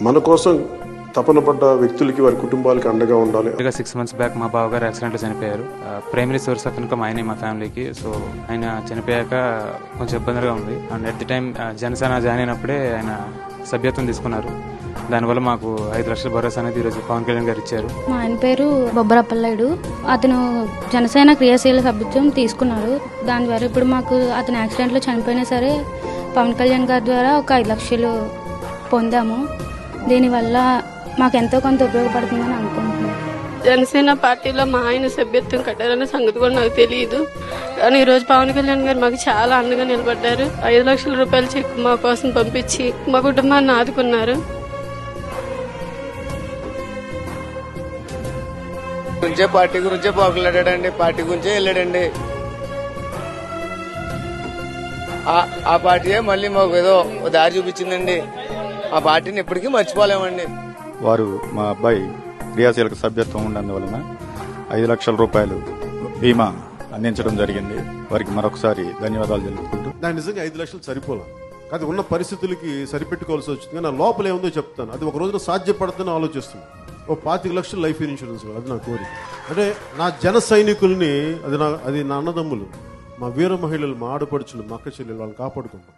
మన కోసం తపన పడ్డ వ్యక్తులకి వారి కుటుంబాలకి అండగా ఉండాలి. 6 months బ్యాక్ మా బావగారు యాక్సిడెంట్లో చనిపోయారు. ప్రైమరీ సోర్స్ ఆఫ్ ఇన్కమ్ ఆయనే మా ఫ్యామిలీకి. సో ఆయన చనిపోయాక కొంచెం ఇబ్బందిగా ఉంది. And at the time Janasena join అయినప్పుడే ఆయన సభ్యత్వం తీసుకున్నారు. దానివల్ల మాకు 5 లక్షల భరోసా అనేది ఈరోజు పవన్ కళ్యాణ్ గారు ఇచ్చారు. మా ఆయన పేరు బొబ్బరప్పలనాయుడు. అతను జనసేన క్రియాశీల సభ్యత్వం తీసుకున్నారు. దాని ద్వారా ఇప్పుడు మాకు అతను యాక్సిడెంట్లో చనిపోయినా సరే పవన్ కళ్యాణ్ గారి ద్వారా ఒక 5 లక్షలు పొందాము. దీనివల్ల మాకు ఎంతో కొంత ఉపయోగపడుతుందని అనుకుంటున్నాను. జనసేన పార్టీలో మా ఆయన సభ్యత్వం కట్టారనే సంగతి కూడా నాకు తెలియదు. కానీ ఈరోజు పవన్ కళ్యాణ్ గారు మాకు చాలా అండగా నిలబడ్డారు. 5 లక్షల రూపాయల చెక్ మా కోసం పంపించి మా కుటుంబాన్ని ఆదుకున్నారు. పార్టీ గురించే పోకలాడాడండి, పార్టీ గురించే వెళ్ళాడండి. ఆ పార్టీయే మళ్ళీ మాకు ఏదో దారి చూపించిందండి. ఆ పార్టీని ఎప్పటికీ మర్చిపోలేమండి. వారు మా అబ్బాయి క్రియాశీలక సభ్యత్వం ఉన్నందువలన 5 లక్షల రూపాయలు బీమా అందించడం జరిగింది. వారికి మరొకసారి ధన్యవాదాలు తెలుపుకుంటూ. దాని నిజంగా 5 లక్షలు సరిపోలా, కాదు ఉన్న పరిస్థితులకి సరిపెట్టుకోవాల్సి వచ్చింది. కానీ నా లోపల ఏముందో చెప్తాను. అది ఒక రోజున సాధ్యపడుతుందని ఆలోచిస్తున్నాను. ఓ 25 లక్షలు లైఫ్ ఇన్సూరెన్స్, అది నా కోరిక. అంటే నా జన సైనికుల్ని, అది నా అన్నదమ్ములు, మా వీర మహిళలు, మా ఆడపడుచులు, మా అక్క చెల్లెలు, వాళ్ళని కాపాడుకుంటాం.